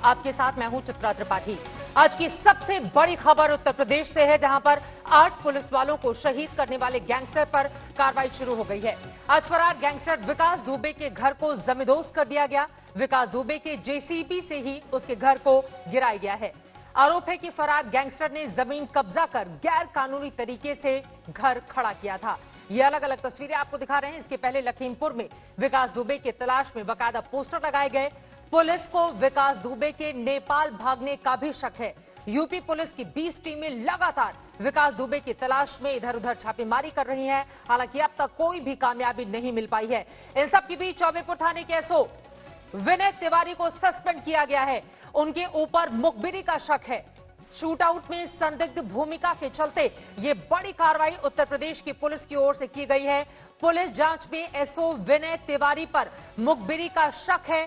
आपके साथ मैं हूं चित्रा त्रिपाठी। आज की सबसे बड़ी खबर उत्तर प्रदेश से है, जहां पर 8 पुलिस वालों को शहीद करने वाले गैंगस्टर पर कार्रवाई शुरू हो गई है। आज फरार गैंगस्टर विकास दुबे के घर को जमींदोज कर दिया गया। विकास दुबे के जेसीबी से ही उसके घर को गिराया गया है। आरोप है कि फरार गैंगस्टर ने जमीन कब्जा कर गैर कानूनी तरीके से घर खड़ा किया था। ये अलग अलग तस्वीरें आपको दिखा रहे हैं। इसके पहले लखीमपुर में विकास दुबे की तलाश में बाकायदा पोस्टर लगाए गए। पुलिस को विकास दुबे के नेपाल भागने का भी शक है। यूपी पुलिस की 20 टीमें लगातार विकास दुबे की तलाश में इधर उधर छापेमारी कर रही हैं। हालांकि अब तक कोई भी कामयाबी नहीं मिल पाई है। इन सब के बीच चौबेपुर थाने के एसओ विनय तिवारी को सस्पेंड किया गया है। उनके ऊपर मुखबिरी का शक है। शूटआउट में संदिग्ध भूमिका के चलते ये बड़ी कार्रवाई उत्तर प्रदेश की पुलिस की ओर से की गई है। पुलिस जांच में एसओ विनय तिवारी पर मुखबिरी का शक है।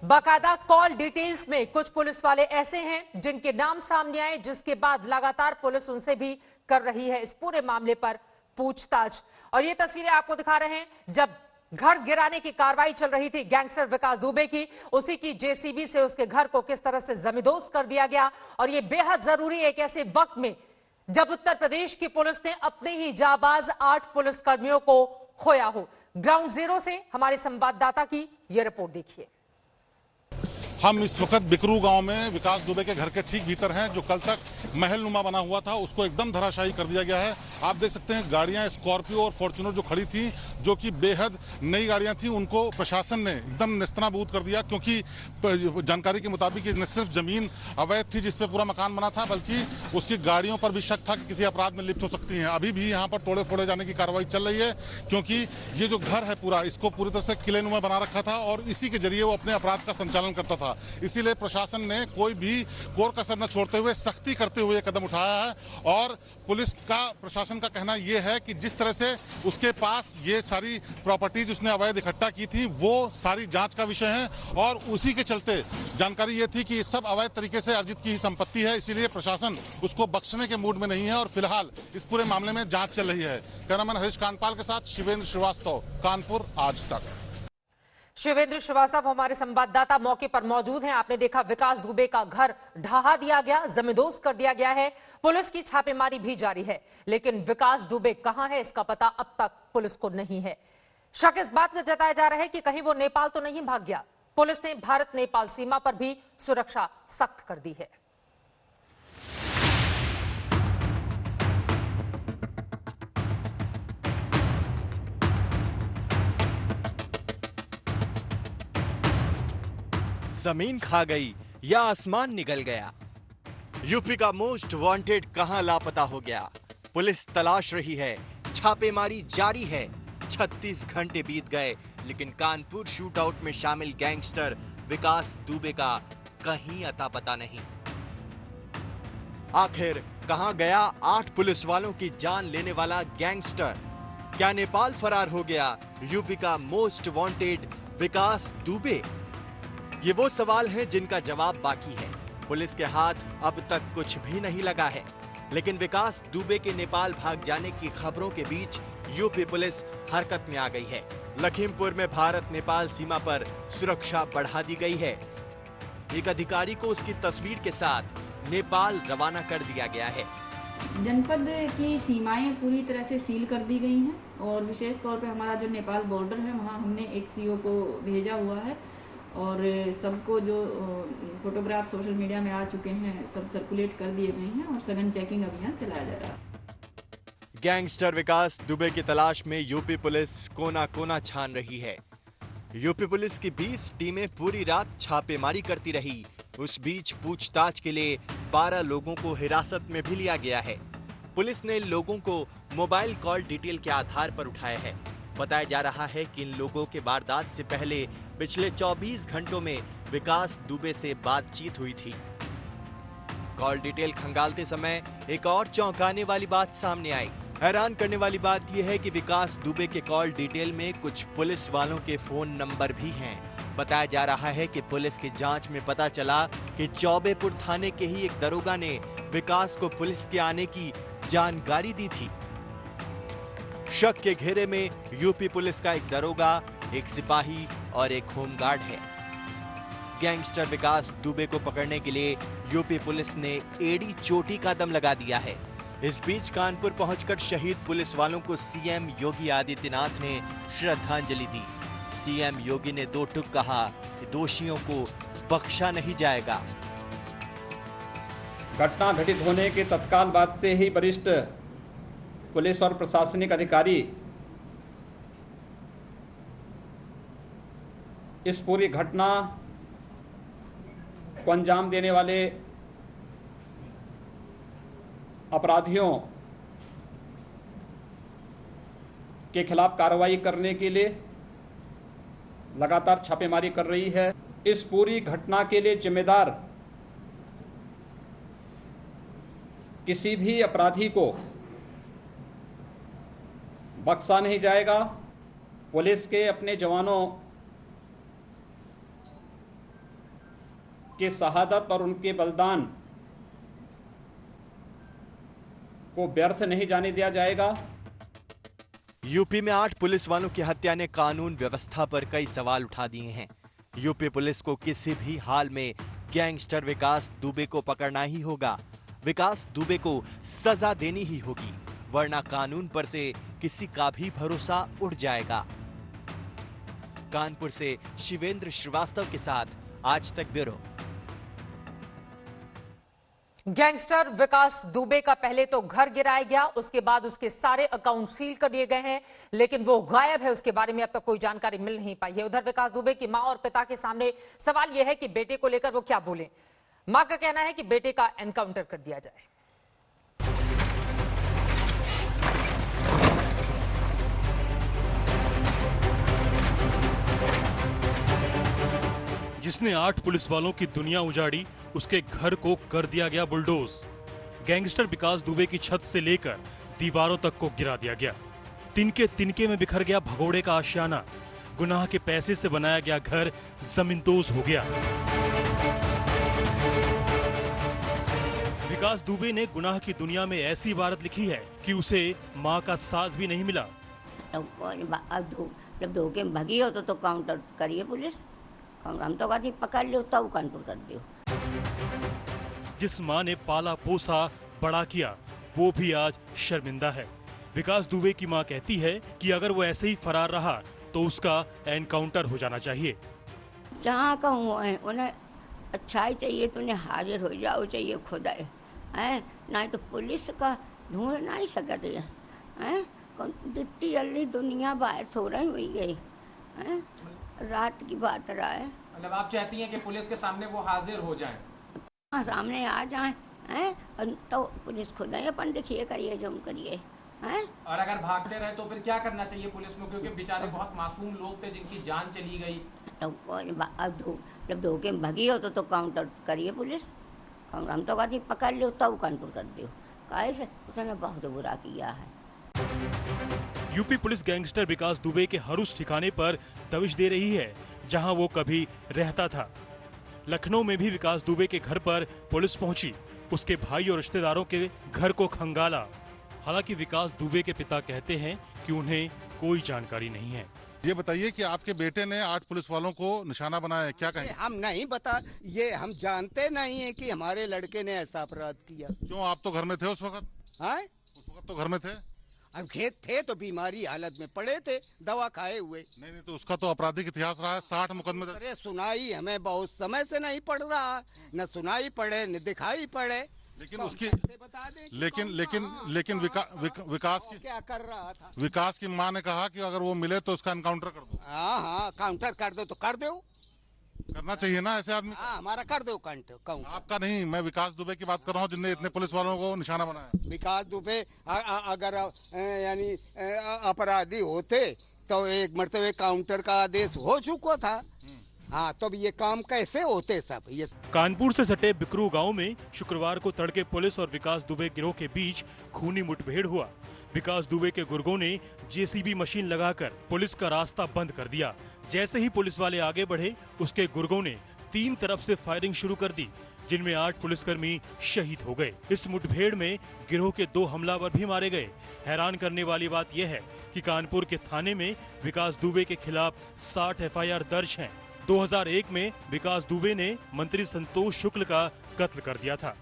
बाकायदा कॉल डिटेल्स में कुछ पुलिस वाले ऐसे हैं जिनके नाम सामने आए, जिसके बाद लगातार पुलिस उनसे भी कर रही है इस पूरे मामले पर पूछताछ। और ये तस्वीरें आपको दिखा रहे हैं जब घर गिराने की कार्रवाई चल रही थी गैंगस्टर विकास दुबे की, उसी की जेसीबी से उसके घर को किस तरह से जमींदोज कर दिया गया। और ये बेहद जरूरी है एक ऐसे वक्त में जब उत्तर प्रदेश की पुलिस ने अपने ही जाबाज 8 पुलिसकर्मियों को खोया हो। ग्राउंड जीरो से हमारे संवाददाता की यह रिपोर्ट देखिए। हम इस वक्त बिकरू गांव में विकास दुबे के घर के ठीक भीतर हैं। जो कल तक महलनुमा बना हुआ था उसको एकदम धराशायी कर दिया गया है। आप देख सकते हैं गाड़ियां स्कॉर्पियो और फॉर्च्यूनर जो खड़ी थी, जो कि बेहद नई गाड़ियां थी, उनको प्रशासन ने एकदम नेस्तनाबूद कर दिया, क्योंकि जानकारी के मुताबिक न सिर्फ जमीन अवैध थी जिसपे पूरा मकान बना था, बल्कि उसकी गाड़ियों पर भी शक था कि किसी अपराध में लिप्त हो सकती हैं। अभी भी यहाँ पर तोड़े फोड़े जाने की कार्रवाई चल रही है, क्योंकि ये जो घर है पूरा, इसको पूरी तरह से किलेनुमा बना रखा था और इसी के जरिए वो अपने अपराध का संचालन करता था। इसीलिए प्रशासन ने कोई भी कोर कसर न छोड़ते हुए सख्ती करते हुए कदम उठाया है। और पुलिस का, प्रशासन का कहना यह है कि जिस तरह से उसके पास ये सारी प्रॉपर्टीज उसने अवैध इकट्ठा की थी, वो सारी जांच का विषय है। और उसी के चलते जानकारी ये थी कि सब अवैध तरीके से अर्जित की ही संपत्ति है, इसीलिए प्रशासन उसको बख्शने के मूड में नहीं है और फिलहाल इस पूरे मामले में जांच चल रही है। कैमरामैन हरीश कांडपाल के साथ शिवेंद्र श्रीवास्तव, कानपुर आज तक। शिवेंद्र श्रीवास्तव हमारे संवाददाता मौके पर मौजूद हैं। आपने देखा विकास दुबे का घर ढहा दिया गया, जमींदोज कर दिया गया है। पुलिस की छापेमारी भी जारी है, लेकिन विकास दुबे कहां है इसका पता अब तक पुलिस को नहीं है। शक इस बात का जताया जा रहा है कि कहीं वो नेपाल तो नहीं भाग गया। पुलिस ने भारत नेपाल सीमा पर भी सुरक्षा सख्त कर दी है। जमीन खा गई या आसमान निगल गया, यूपी का मोस्ट वांटेड कहां लापता हो गया। पुलिस तलाश रही है, छापेमारी जारी है। 36 घंटे बीत गए, लेकिन कानपुर शूटआउट में शामिल गैंगस्टर विकास दुबे का कहीं अता पता नहीं। आखिर कहां गया 8 पुलिस वालों की जान लेने वाला गैंगस्टर? क्या नेपाल फरार हो गया यूपी का मोस्ट वांटेड विकास दुबे? ये वो सवाल हैं जिनका जवाब बाकी है। पुलिस के हाथ अब तक कुछ भी नहीं लगा है, लेकिन विकास दुबे के नेपाल भाग जाने की खबरों के बीच यूपी पुलिस हरकत में आ गई है। लखीमपुर में भारत नेपाल सीमा पर सुरक्षा बढ़ा दी गई है। एक अधिकारी को उसकी तस्वीर के साथ नेपाल रवाना कर दिया गया है। जनपद की सीमाएं पूरी तरह से सील कर दी गई हैं और विशेष तौर पे हमारा जो नेपाल बॉर्डर है, वहाँ हमने एक सीओ को भेजा हुआ है और सबको जो फोटोग्राफ सोशल मीडिया में आ चुके हैं सब सर्कुलेट कर दिए गए हैं और सघन चेकिंग अभियान चलाया जा रहा है। गैंगस्टर विकास दुबे की तलाश में यूपी पुलिस कोना कोना छान रही है। यूपी पुलिस की 20 टीमें पूरी रात छापेमारी करती रही। उस बीच पूछताछ के लिए 12 लोगों को हिरासत में भी लिया गया है। पुलिस ने इन लोगों को मोबाइल कॉल डिटेल के आधार पर उठाया है। बताया जा रहा है कि इन लोगों के वारदात से पहले पिछले 24 घंटों में विकास दुबे से बातचीत हुई थी। कॉल डिटेल खंगालते समय एक और चौंकाने वाली बात सामने आई। हैरान करने वाली बात यह है कि विकास दुबे के कॉल डिटेल में कुछ पुलिस वालों के फोन नंबर भी हैं। बताया जा रहा है कि पुलिस की जांच में पता चला कि चौबेपुर थाने के ही एक दरोगा ने विकास को पुलिस के आने की जानकारी दी थी। शक के घेरे में यूपी पुलिस का एक दरोगा, एक सिपाही और एक होमगार्ड है। गैंगस्टर विकास दुबे को पकड़ने के लिए यूपी पुलिस ने एड़ी चोटी का दम लगा दिया है। इस बीच कानपुर पहुंचकर शहीद पुलिस वालों को सीएम योगी आदित्यनाथ ने श्रद्धांजलि दी। सीएम योगी ने दो टूक कहा कि दोषियों को बख्शा नहीं जाएगा। घटना घटित होने के तत्काल बाद से ही वरिष्ठ पुलिस और प्रशासनिक अधिकारी इस पूरी घटना को अंजाम देने वाले अपराधियों के खिलाफ कार्रवाई करने के लिए लगातार छापेमारी कर रही है। इस पूरी घटना के लिए जिम्मेदार किसी भी अपराधी को बख्शा नहीं जाएगा। पुलिस के अपने जवानों के शहादत और उनके बलिदान को व्यर्थ नहीं जाने दिया जाएगा। यूपी में 8 पुलिस वालों की हत्या ने कानून व्यवस्था पर कई सवाल उठा दिए हैं। यूपी पुलिस को किसी भी हाल में गैंगस्टर विकास दुबे को पकड़ना ही होगा। विकास दुबे को सजा देनी ही होगी, वरना कानून पर से किसी का भी भरोसा उठ जाएगा। कानपुर से शिवेंद्र श्रीवास्तव के साथ आज तक ब्यूरो। गैंगस्टर विकास दुबे का पहले तो घर गिराया गया, उसके बाद उसके सारे अकाउंट सील कर दिए गए हैं, लेकिन वो गायब है। उसके बारे में अब तक कोई जानकारी मिल नहीं पाई है। उधर विकास दुबे की मां और पिता के सामने सवाल यह है कि बेटे को लेकर वो क्या बोले। मां का कहना है कि बेटे का एनकाउंटर कर दिया जाए। जिसने 8 पुलिस वालों की दुनिया उजाड़ी, उसके घर को कर दिया गया बुलडोज। गैंगस्टर विकास दुबे की छत से लेकर दीवारों तक को गिरा दिया गया। तिनके तिनके में बिखर गया भगोड़े का आशियाना। गुनाह के पैसे से बनाया गया घर जमींदोज हो गया। विकास दुबे ने गुनाह की दुनिया में ऐसी इबारत लिखी है कि उसे मां का साथ भी नहीं मिला। जब धोखे में भगी हो तो काउंटर करिए पुलिस। हम तो कहते पकड़ लो तब काउंटर कर दो। जिस मां ने पाला पोसा बड़ा किया, वो भी आज शर्मिंदा है। विकास दुबे की मां कहती है कि अगर वो ऐसे ही फरार रहा तो उसका एनकाउंटर हो जाना चाहिए। जहाँ का उन्हें अच्छाई चाहिए तो उन्हें हाजिर हो जाओ चाहिए खुदा है, नहीं तो पुलिस का ढूंढ नहीं सकते हैं। जितनी जल्दी दुनिया बाहर सो रही हुई गई है, रात की बात रहा है। मतलब आप चाहती हैं कि पुलिस के सामने वो हाजिर हो जाएं? हाँ, सामने आ जाएं हैं तो पुलिस खुद ही अपन देखिए करिए जो करिए हैं। और अगर भागते रहे तो फिर क्या करना चाहिए पुलिस को, क्योंकि बेचारे बहुत मासूम लोग थे जिनकी जान चली गई। तो जब धोखे में भगी हो तो काउंटर करिए पुलिस। हम तो कहते पकड़ लो तब काउंटर कर दो। कैसे उसने बहुत बुरा किया है। यूपी पुलिस गैंगस्टर विकास दुबे के हर उस ठिकाने पर दबिश दे रही है जहां वो कभी रहता था। लखनऊ में भी विकास दुबे के घर पर पुलिस पहुंची, उसके भाई और रिश्तेदारों के घर को खंगाला। हालांकि विकास दुबे के पिता कहते हैं कि उन्हें कोई जानकारी नहीं है। ये बताइए कि आपके बेटे ने 8 पुलिस वालों को निशाना बनाया है, क्या कहें? हम नहीं बता, ये हम जानते नहीं है कि हमारे लड़के ने ऐसा अपराध किया। क्यों, आप तो घर में थे उस वक्त? हाँ, उस वक्त तो घर में थे। अब खेत थे तो बीमारी हालत में पड़े थे, दवा खाए हुए। नहीं, तो उसका तो आपराधिक इतिहास रहा है, 60 मुकदमे। अरे सुनाई हमें बहुत समय से नहीं पड़ रहा, न सुनाई पड़े न दिखाई पड़े। लेकिन उसकी बता दे लेकिन विकास की क्या कर रहा था। विकास की मां ने कहा कि अगर वो मिले तो उसका एनकाउंटर कर दो। हाँ, काउंटर कर दो तो कर दो, करना चाहिए ना ऐसे आदमी। हाँ, हमारा कर दो काउंटर। आपका नहीं, मैं विकास दुबे की बात कर रहा हूँ जिनने इतने पुलिस वालों को निशाना बनाया। विकास दुबे अगर यानी अपराधी होते तो एक मरतबे काउंटर का आदेश हो चुका था। हाँ, तो ये काम कैसे होते सब ये। कानपुर से सटे बिकरू गांव में शुक्रवार को तड़के पुलिस और विकास दुबे गिरोह के बीच खूनी मुठभेड़ हुआ। विकास दुबे के गुर्गों ने जेसीबी मशीन लगाकर पुलिस का रास्ता बंद कर दिया। जैसे ही पुलिस वाले आगे बढ़े, उसके गुर्गों ने 3 तरफ से फायरिंग शुरू कर दी, जिनमें 8 पुलिसकर्मी शहीद हो गए। इस मुठभेड़ में गिरोह के 2 हमलावर भी मारे गए। हैरान करने वाली बात यह है कि कानपुर के थाने में विकास दुबे के खिलाफ 60 FIR दर्ज हैं, 2001 में विकास दुबे ने मंत्री संतोष शुक्ल का कत्ल कर दिया था।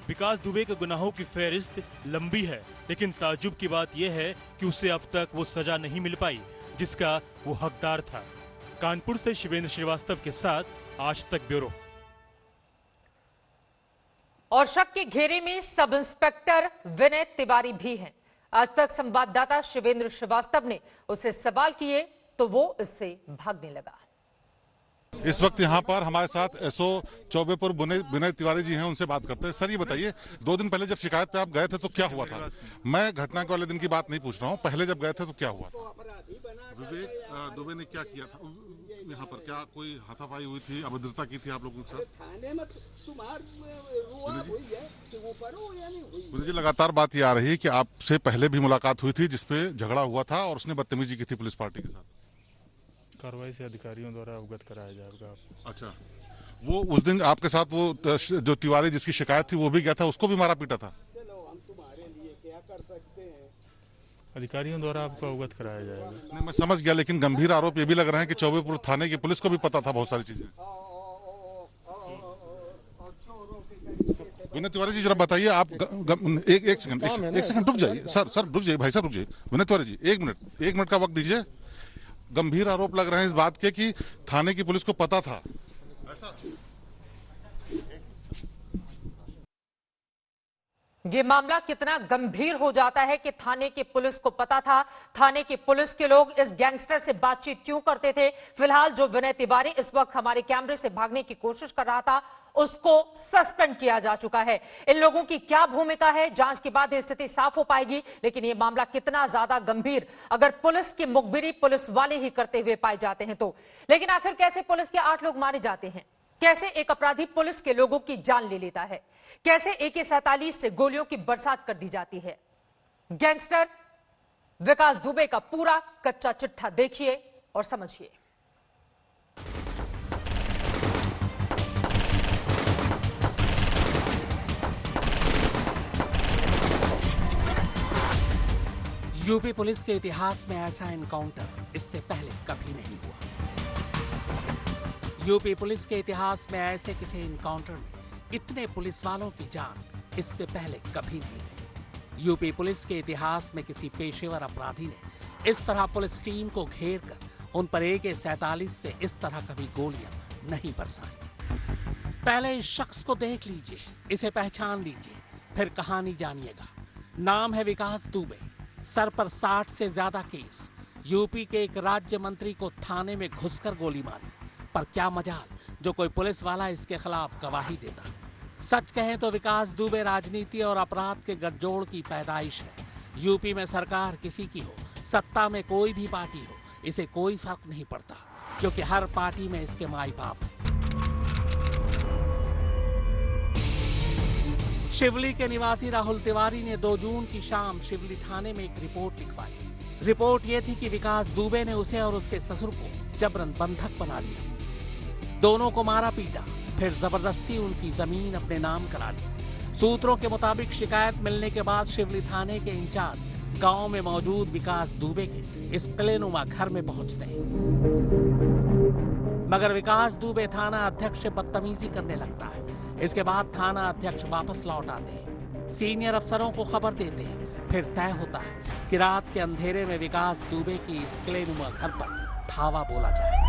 विकास दुबे के गुनाहों की फहरिस्त लंबी है, लेकिन ताज्जुब की बात यह है कि उसे अब तक वो सजा नहीं मिल पाई जिसका वो हकदार था। कानपुर से शिवेंद्र श्रीवास्तव के साथ आज तक ब्यूरो। और शक के घेरे में सब इंस्पेक्टर विनय तिवारी भी हैं। आज तक संवाददाता शिवेंद्र श्रीवास्तव ने उससे सवाल किए तो वो इससे भागने लगा। इस वक्त यहाँ पर हमारे साथ एसओ चौबेपुर विनय तिवारी जी हैं, उनसे बात करते हैं। सर ये बताइए, 2 दिन पहले जब शिकायत पे आप गए थे तो क्या हुआ था? मैं घटना के वाले दिन की बात नहीं पूछ रहा हूँ, पहले जब गए थे तो क्या हुआ था? विवेक दुबे ने क्या किया था यहाँ पर? क्या कोई हाथापाई हुई थी, अभद्रता की थी आप लोगों के साथ? विनय जी, लगातार बात ये आ रही है कि आपसे पहले भी मुलाकात हुई थी जिसपे झगड़ा हुआ था और उसने बदतमीजी की थी पुलिस पार्टी के साथ। कार्रवाई से अधिकारियों द्वारा अवगत कराया जाएगा। अच्छा, वो उस दिन आपके साथ वो जो तिवारी जिसकी शिकायत थी वो भी गया था, उसको भी मारा पीटा था? अधिकारियों द्वारा आपको अवगत कराया जाएगा। नहीं, मैं समझ गया, लेकिन गंभीर आरोप ये भी लग रहे हैं कि चौबेपुर थाने की पुलिस को भी पता था बहुत सारी चीजें। विनय तिवारी जी, जरा बताइए आप एक सेकंड रुक जाइए। सर रुक जाइए, भाई साहब रुक जाइए। विनय तिवारी जी, एक मिनट का वक्त दीजिए। गंभीर आरोप लग रहे हैं इस बात के कि थाने की पुलिस को पता था, ऐसा? ये मामला कितना गंभीर हो जाता है कि थाने की पुलिस को पता था। थाने की पुलिस के लोग इस गैंगस्टर से बातचीत क्यों करते थे? फिलहाल जो विनय तिवारी इस वक्त हमारे कैमरे से भागने की कोशिश कर रहा था, उसको सस्पेंड किया जा चुका है। इन लोगों की क्या भूमिका है, जांच के बाद स्थिति साफ हो पाएगी। लेकिन ये मामला कितना ज्यादा गंभीर अगर पुलिस की मुखबिरी पुलिस वाले ही करते हुए पाए जाते हैं तो। लेकिन आखिर कैसे पुलिस के 8 लोग मारे जाते हैं? कैसे एक अपराधी पुलिस के लोगों की जान ले लेता है? कैसे AK-47 से गोलियों की बरसात कर दी जाती है? गैंगस्टर विकास दुबे का पूरा कच्चा चिट्ठा देखिए और समझिए। यूपी पुलिस के इतिहास में ऐसा एनकाउंटर इससे पहले कभी नहीं हुआ। यूपी पुलिस के इतिहास में ऐसे किसी एनकाउंटर में इतने पुलिस वालों की जान इससे पहले कभी नहीं गई। यूपी पुलिस के इतिहास में किसी पेशेवर अपराधी ने इस तरह पुलिस टीम को घेर कर उन पर AK-47 से इस तरह कभी गोलियां नहीं बरसाई। पहले इस शख्स को देख लीजिए, इसे पहचान लीजिए, फिर कहानी जानिएगा। नाम है विकास दुबे। सर पर 60 से ज्यादा केस। यूपी के एक राज्य मंत्री को थाने में घुसकर गोली मारी, पर क्या मजाल जो कोई पुलिस वाला इसके खिलाफ गवाही देता। सच कहें तो विकास दुबे राजनीति और अपराध के गठजोड़ की पैदाइश है। यूपी में सरकार किसी की हो, सत्ता में कोई भी पार्टी हो, इसे कोई फर्क नहीं पड़ता, क्योंकि हर पार्टी में इसके माई बाप हैं। शिवली के निवासी राहुल तिवारी ने 2 जून की शाम शिवली थाने में एक रिपोर्ट लिखवाई। रिपोर्ट ये थी कि विकास दुबे ने उसे और उसके ससुर को जबरन बंधक बना लिया, दोनों को मारा पीटा, फिर जबरदस्ती उनकी जमीन अपने नाम करा ली। सूत्रों के मुताबिक शिकायत मिलने के बाद शिवली थाने के इंचार्ज गांव में मौजूद विकास दुबे के इस किलेनुमा घर में पहुंचते हैं, मगर विकास दुबे थाना अध्यक्ष से बदतमीजी करने लगता है। इसके बाद थाना अध्यक्ष वापस लौट आते हैं, सीनियर अफसरों को खबर देते हैं। फिर तय होता है कि रात के अंधेरे में विकास दुबे की इस किलेनुमा घर पर धावा बोला जाए।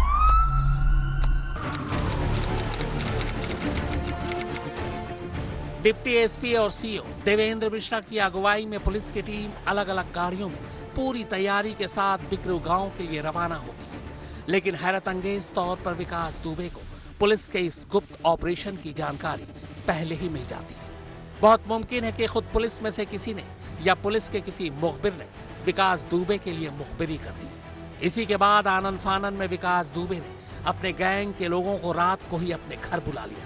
डिप्टी एसपी और सीओ देवेंद्र मिश्रा की अगुवाई में पुलिस की टीम अलग अलग गाड़ियों में पूरी तैयारी के साथ बिकरू गांव के लिए रवाना होती है। लेकिन हैरत अंगेज तौर पर विकास दुबे को पुलिस के इस गुप्त ऑपरेशन की जानकारी पहले ही मिल जाती है। बहुत मुमकिन है कि खुद पुलिस में से किसी ने या पुलिस के किसी मुखबिर ने विकास दुबे के लिए मुखबिरी कर दी। इसी के बाद आनन फानन में विकास दुबे ने अपने गैंग के लोगों को रात को ही अपने घर बुला लिया।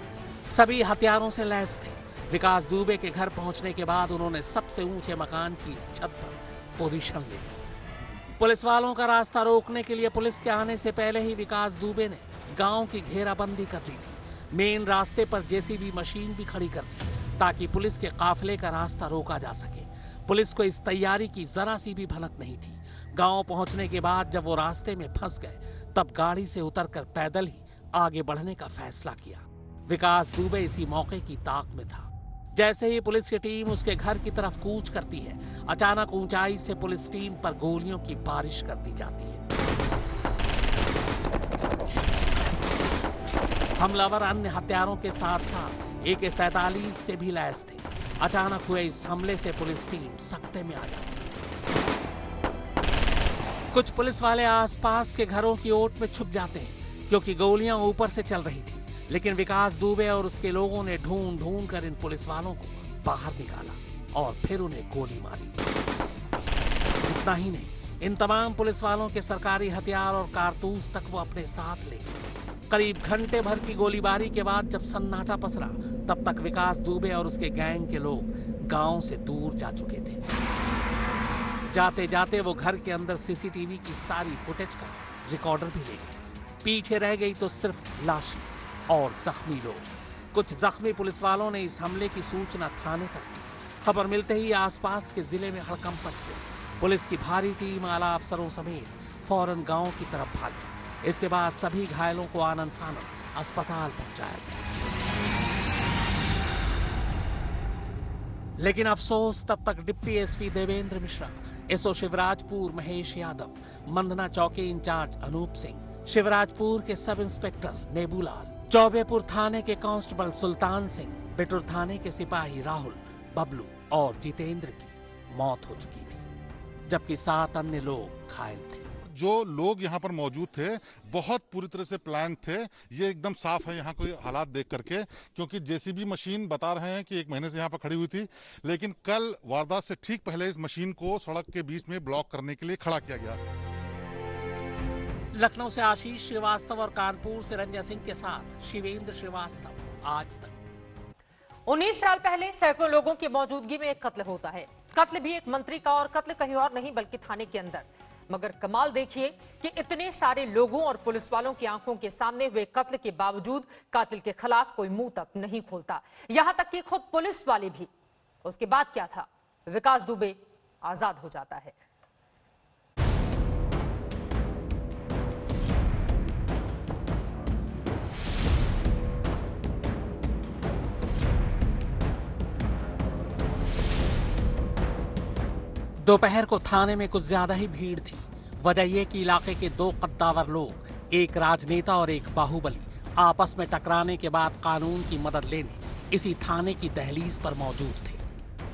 सभी हथियारों से लैस थे। विकास दुबे के घर पहुंचने के बाद उन्होंने सबसे ऊंचे मकान की इस छत पर पोजीशन ले ली। पुलिस वालों का रास्ता रोकने के लिए पुलिस के आने से पहले ही विकास दुबे ने गांव की घेराबंदी कर ली थी। मेन रास्ते पर जेसीबी मशीन भी खड़ी कर दी ताकि पुलिस के काफिले का रास्ता रोका जा सके। पुलिस को इस तैयारी की जरा सी भी भनक नहीं थी। गांव पहुंचने के बाद जब वो रास्ते में फंस गए, तब गाड़ी से उतरकर पैदल ही आगे बढ़ने का फैसला किया। विकास दुबे इसी मौके की ताक में था। जैसे ही पुलिस की टीम उसके घर की तरफ कूच करती है, अचानक ऊंचाई से पुलिस टीम पर गोलियों की बारिश कर दी जाती है। हमलावर अन्य हथियारों के साथ साथ AK-47 से भी लैस थे। अचानक हुए इस हमले से पुलिस टीम सख्ते में आ जाती है। कुछ पुलिस वाले आसपास के घरों की ओट में छुप जाते हैं क्योंकि गोलियां ऊपर से चल रही थी, लेकिन विकास दुबे और उसके लोगों ने ढूंढ कर इन पुलिस वालों को बाहर निकाला और फिर उन्हें गोली मारी। इतना ही नहीं, इन तमाम पुलिस वालों के सरकारी हथियार और कारतूस तक वो अपने साथ ले गए। करीब घंटे भर की गोलीबारी के बाद जब सन्नाटा पसरा, तब तक विकास दुबे और उसके गैंग के लोग गांव से दूर जा चुके थे। जाते जाते वो घर के अंदर CCTV की सारी फुटेज का रिकॉर्डर भी ले गए। पीछे रह गई तो सिर्फ लाशें और जख्मी लोग। कुछ जख्मी पुलिस वालों ने इस हमले की सूचना थाने तक दी। खबर मिलते ही आसपास के जिले में हड़कंप मच गई। पुलिस की भारी टीम आला अफसरों समेत फौरन गांव की तरफ भागी। इसके बाद सभी घायलों को आनंद फानन अस्पताल पहुंचाया गया। लेकिन अफसोस, तब तक deputy SP Devendra Mishra, SO Shivrajpur Mahesh Yadav, Mandhana चौकी इंचार्ज अनूप सिंह, शिवराजपुर के सब इंस्पेक्टर नेबूलाल, चौबेपुर थाने के कांस्टेबल सुल्तान सिंह, बिटुर थाने के सिपाही राहुल, बबलू और जितेंद्र की मौत हो चुकी थी, जबकि 7 अन्य लोग घायल थे। जो लोग यहाँ पर मौजूद थे बहुत पूरी तरह से प्लान थे। ये एकदम साफ है यहाँ कोई हालात देख करके, क्योंकि JCB मशीन बता रहे हैं कि 1 महीने से यहाँ पर खड़ी हुई थी, लेकिन कल वारदात से ठीक पहले इस मशीन को सड़क के बीच में ब्लॉक करने के लिए खड़ा किया गया। लखनऊ से आशीष श्रीवास्तव और कानपुर से रंजन सिंह के साथ शिवेंद्र श्रीवास्तव, आज तक। 19 साल पहले सैकड़ों लोगों की मौजूदगी में एक कत्ल होता है। कत्ल भी एक मंत्री का, और कत्ल कहीं और नहीं बल्कि थाने के अंदर। मगर कमाल देखिए कि इतने सारे लोगों और पुलिस वालों की आंखों के सामने हुए कत्ल के बावजूद कातिल के खिलाफ कोई मुंह तक नहीं खोलता, यहां तक कि खुद पुलिस वाले भी। उसके बाद क्या था? विकास दुबे आजाद हो जाता है। दोपहर को थाने में कुछ ज्यादा ही भीड़ थी। वजह यह कि इलाके के 2 कद्दावर लोग, एक राजनेता और एक बाहुबली, आपस में टकराने के बाद कानून की मदद लेने इसी थाने की दहलीज पर मौजूद थे,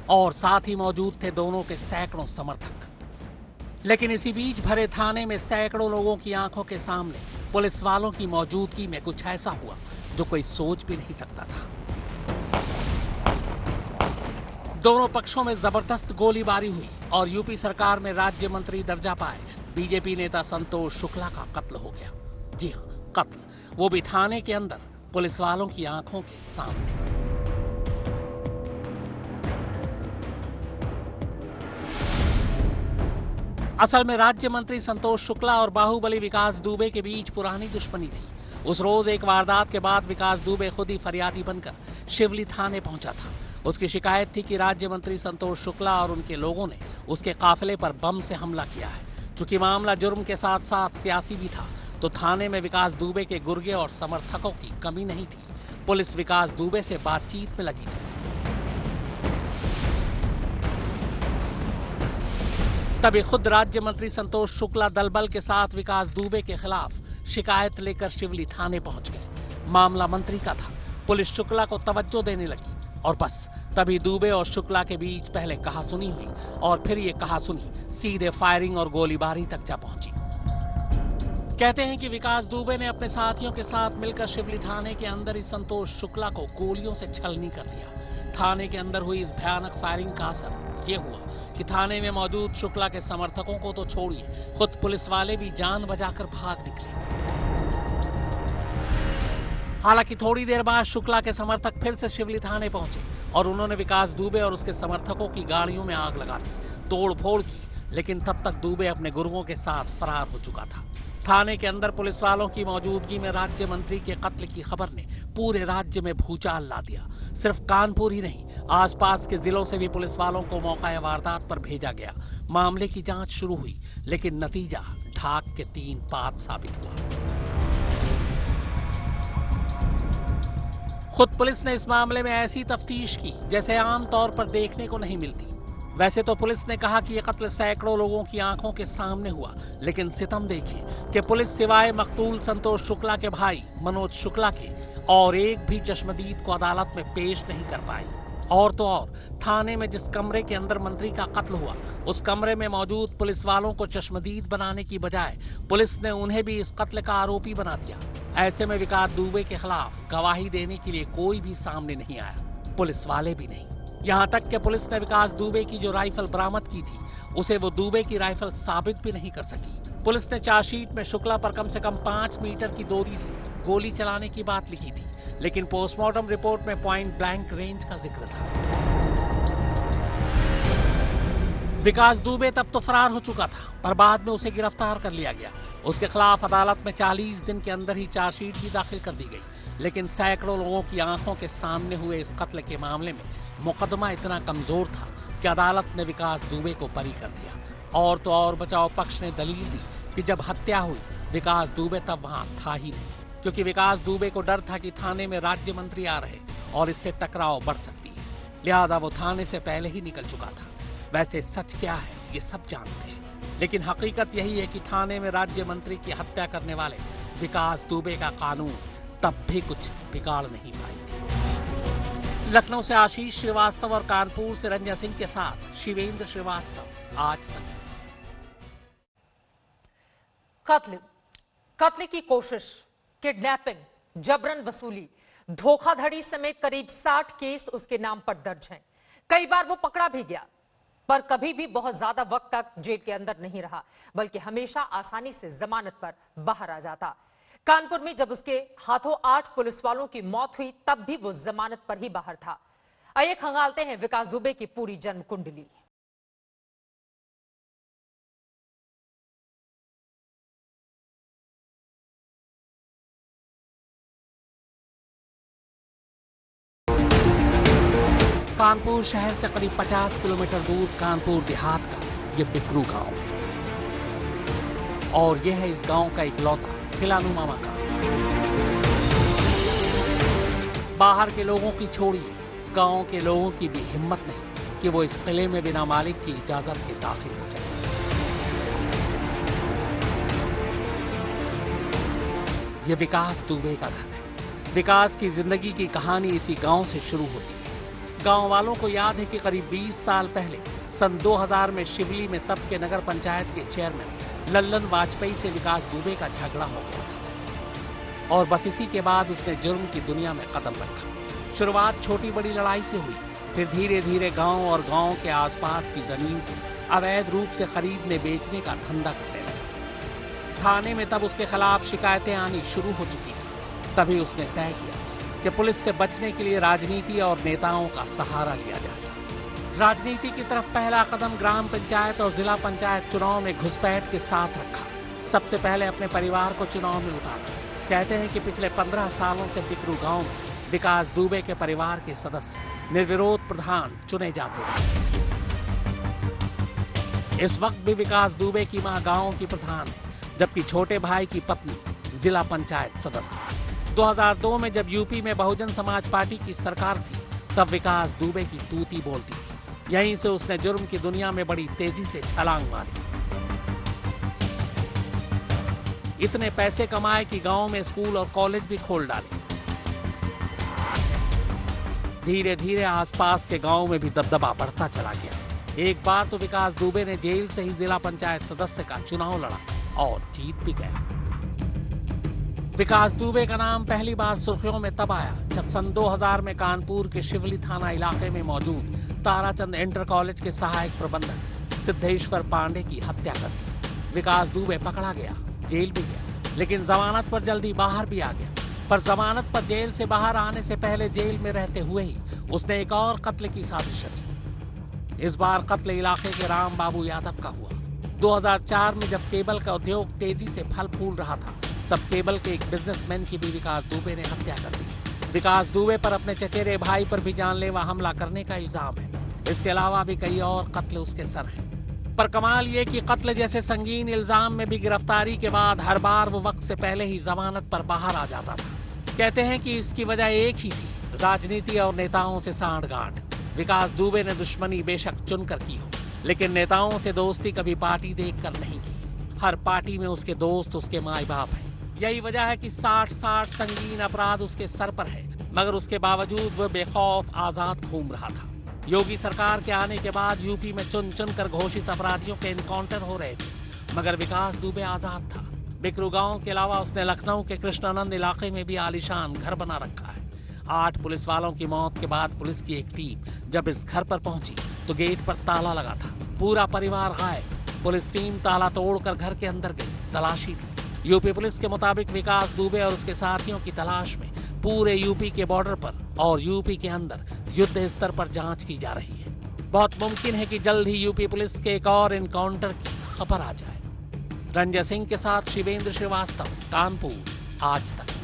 और साथ ही मौजूद थे दोनों के सैकड़ों समर्थक। लेकिन इसी बीच भरे थाने में सैकड़ों लोगों की आंखों के सामने पुलिस वालों की मौजूदगी में कुछ ऐसा हुआ जो कोई सोच भी नहीं सकता था। दोनों पक्षों में जबरदस्त गोलीबारी हुई और यूपी सरकार में राज्य मंत्री दर्जा पाए बीजेपी नेता संतोष शुक्ला का कत्ल हो गया। जी हां, कत्ल, वो भी थाने के अंदर पुलिस वालों की आंखों के सामने। असल में राज्य मंत्री संतोष शुक्ला और बाहुबली विकास दुबे के बीच पुरानी दुश्मनी थी। उस रोज एक वारदात के बाद विकास दुबे खुद ही फरियादी बनकर शिवली थाने पहुंचा था। उसकी शिकायत थी कि राज्य मंत्री संतोष शुक्ला और उनके लोगों ने उसके काफिले पर बम से हमला किया है। चूंकि मामला जुर्म के साथ साथ सियासी भी था, तो थाने में विकास दुबे के गुर्गे और समर्थकों की कमी नहीं थी। पुलिस विकास दुबे से बातचीत में लगी थी। तभी खुद राज्य मंत्री संतोष शुक्ला दलबल के साथ विकास दुबे के खिलाफ शिकायत लेकर शिवली थाने पहुंच गए। मामला मंत्री का था। पुलिस शुक्ला को तवज्जो देने लगी और बस तभी दुबे और शुक्ला के बीच पहले कहासुनी हुई और फिर ये कहासुनी सीधे फायरिंग और गोलीबारी तक जा पहुंची। कहते हैं कि विकास दुबे ने अपने साथियों के साथ मिलकर शिवली थाने के अंदर ही संतोष शुक्ला को गोलियों से छलनी कर दिया। थाने के अंदर हुई इस भयानक फायरिंग का असर ये हुआ कि थाने में मौजूद शुक्ला के समर्थकों को तो छोड़िए, खुद पुलिस वाले भी जान बचाकर भाग निकले। हालांकि थोड़ी देर बाद शुक्ला के समर्थक फिर से शिवली थाने पहुंचे और उन्होंने विकास दुबे और उसके समर्थकों की गाड़ियों में आग लगा दी, तोड़ फोड़ की, लेकिन तब तक दुबे अपने गुर्गों के साथ फरार हो चुका था। थाने के अंदर पुलिस वालों की मौजूदगी में राज्य मंत्री के कत्ल की खबर ने पूरे राज्य में भूचाल ला दिया। सिर्फ कानपुर ही नहीं, आसपास के जिलों से भी पुलिस वालों को मौका वारदात पर भेजा गया। मामले की जांच शुरू हुई, लेकिन नतीजा ढाक के 3 पात साबित हुआ। खुद पुलिस ने इस मामले में ऐसी तफ्तीश की जैसे आम तौर पर देखने को नहीं मिलती। वैसे तो पुलिस ने कहा कि यह कत्ल सैकड़ों लोगों की आंखों के सामने हुआ, लेकिन सितम देखिए कि पुलिस सिवाय मकतूल संतोष शुक्ला के भाई मनोज शुक्ला के और एक भी चश्मदीद को अदालत में पेश नहीं कर पाई। और तो और थाने में जिस कमरे के अंदर मंत्री का कत्ल हुआ, उस कमरे में मौजूद पुलिस वालों को चश्मदीद बनाने की बजाय पुलिस ने उन्हें भी इस कत्ल का आरोपी बना दिया। ऐसे में विकास दुबे के खिलाफ गवाही देने के लिए कोई भी सामने नहीं आया, पुलिस वाले भी नहीं। यहाँ तक कि पुलिस ने विकास दुबे की जो राइफल बरामद की थी, उसे वो दुबे की राइफल साबित भी नहीं कर सकी। पुलिस ने चार्जशीट में शुक्ला पर कम से कम 5 मीटर की दूरी से गोली चलाने की बात लिखी थी, लेकिन पोस्टमार्टम रिपोर्ट में पॉइंट ब्लैंक रेंज का जिक्र था। विकास दुबे तब तो फरार हो चुका था, पर बाद में उसे गिरफ्तार कर लिया गया। उसके खिलाफ अदालत में 40 दिन के अंदर ही चार्जशीट भी दाखिल कर दी गई, लेकिन सैकड़ों लोगों की आंखों के सामने हुए इस कत्ल के मामले में मुकदमा इतना कमजोर था कि अदालत ने विकास दुबे को बरी कर दिया। और तो और बचाव पक्ष ने दलील दी कि जब हत्या हुई विकास दुबे तब वहां था ही नहीं, क्योंकि विकास दुबे को डर था कि थाने में राज्य मंत्री आ रहे और इससे टकराव बढ़ सकती है, लिहाजा वो थाने से पहले ही निकल चुका था। वैसे सच क्या है ये सब जानते हैं, लेकिन हकीकत यही है कि थाने में राज्य मंत्री की हत्या करने वाले विकास दुबे का कानून तब भी कुछ बिगाड़ नहीं पाई थी। लखनऊ से आशीष श्रीवास्तव और कानपुर से रंजन सिंह के साथ शिवेंद्र श्रीवास्तव, आज तक। कत्ल की कोशिश, किडनैपिंग, जबरन वसूली, धोखाधड़ी समेत करीब 60 केस उसके नाम पर दर्ज हैं। कई बार वो पकड़ा भी गया, पर कभी भी बहुत ज्यादा वक्त तक जेल के अंदर नहीं रहा, बल्कि हमेशा आसानी से जमानत पर बाहर आ जाता। कानपुर में जब उसके हाथों 8 पुलिस वालों की मौत हुई, तब भी वो जमानत पर ही बाहर था। आइए खंगालते हैं विकास दुबे की पूरी जन्म कुंडली। कानपुर शहर से करीब 50 किलोमीटर दूर कानपुर देहात का ये बिकरू गांव है, और यह है इस गांव का इकलौता खिलानुमा मकान। बाहर के लोगों की छोड़िए, गांव के लोगों की भी हिम्मत नहीं कि वो इस किले में बिना मालिक की इजाजत के दाखिल हो जाए। ये विकास दुबे का घर है। विकास की जिंदगी की कहानी इसी गांव से शुरू होती है। गांव वालों को याद है कि करीब 20 साल पहले सन 2000 में शिवली में तब के नगर पंचायत के चेयरमैन लल्लन वाजपेयी से विकास दुबे का झगड़ा हो गया था, और बस इसी के बाद उसने जुर्म की दुनिया में कदम रखा। शुरुआत छोटी बड़ी लड़ाई से हुई, फिर धीरे धीरे गांव और गांव के आसपास की जमीन को अवैध रूप से खरीदने बेचने का धंधा करने लगा। थाने में तब उसके खिलाफ शिकायतें आनी शुरू हो चुकी थी। तभी उसने तय किया कि पुलिस से बचने के लिए राजनीति और नेताओं का सहारा लिया जाए। राजनीति की तरफ पहला कदम ग्राम पंचायत और जिला पंचायत चुनाव में घुसपैठ के साथ रखा। सबसे पहले अपने परिवार को चुनाव में उतारा। कहते हैं कि पिछले 15 सालों से बिकरू गांव में विकास दुबे के परिवार के सदस्य निर्विरोध प्रधान चुने जाते रहे। इस वक्त भी विकास दुबे की मां गांव की प्रधान है, जबकि छोटे भाई की पत्नी जिला पंचायत सदस्य। 2002 में जब यूपी में बहुजन समाज पार्टी की सरकार थी, तब विकास दुबे की तूती बोलती थी। यहीं से उसने जुर्म की दुनिया में बड़ी तेजी से छलांग मारी। इतने पैसे कमाए कि गांव में स्कूल और कॉलेज भी खोल डाले। धीरे धीरे आसपास के गांव में भी दबदबा बढ़ता चला गया। एक बार तो विकास दुबे ने जेल से ही जिला पंचायत सदस्य का चुनाव लड़ा और जीत भी गया। विकास दुबे का नाम पहली बार सुर्खियों में तब आया जब सन 2000 में कानपुर के शिवली थाना इलाके में मौजूद ताराचंद इंटर कॉलेज के सहायक प्रबंधक सिद्धेश्वर पांडे की हत्या कर दी। विकास दुबे पकड़ा गया, जेल भी गया, लेकिन जमानत पर जल्दी बाहर भी आ गया। पर जमानत पर जेल से बाहर आने से पहले जेल में रहते हुए ही उसने एक और कत्ल की साजिश रची। इस बार कत्ल इलाके के राम बाबू यादव का हुआ। 2004 में जब केबल का उद्योग तेजी से फल फूल रहा था, तब केबल के एक बिजनेसमैन की भी विकास दुबे ने हत्या कर दी। विकास दुबे पर अपने चचेरे भाई पर भी जानलेवा हमला करने का इल्जाम है। इसके अलावा भी कई और कत्ल उसके सर हैं। पर कमाल ये कि कत्ल जैसे संगीन इल्जाम में भी गिरफ्तारी के बाद हर बार वो वक्त से पहले ही जमानत पर बाहर आ जाता था। कहते हैं कि इसकी वजह एक ही थी, राजनीति और नेताओं से सांठगांठ। विकास दुबे ने दुश्मनी बेशक चुनकर की हो, लेकिन नेताओं से दोस्ती कभी पार्टी देखकर नहीं की। हर पार्टी में उसके दोस्त उसके माई बाप हैं। यही वजह है कि 60 संगीन अपराध उसके सर पर है, मगर उसके बावजूद वह बेखौफ आजाद घूम रहा था। योगी सरकार के आने के बाद यूपी में चुन चुन कर घोषित अपराधियों के एनकाउंटर हो रहे थे, मगर विकास दुबे आजाद था। बिकरू गांव के अलावा उसने लखनऊ के कृष्णानंद इलाके में भी आलीशान घर बना रखा है। 8 पुलिस वालों की मौत के बाद पुलिस की एक टीम जब इस घर पर पहुंची तो गेट पर ताला लगा था। पूरा परिवार गायब। पुलिस टीम ताला तोड़कर घर के अंदर गई, तलाशी ली। यूपी पुलिस के मुताबिक विकास दुबे और उसके साथियों की तलाश में पूरे यूपी के बॉर्डर पर और यूपी के अंदर युद्ध स्तर पर जांच की जा रही है। बहुत मुमकिन है कि जल्द ही यूपी पुलिस के एक और एनकाउंटर की खबर आ जाए। रंजय सिंह के साथ शिवेंद्र श्रीवास्तव, कानपुर, आज तक।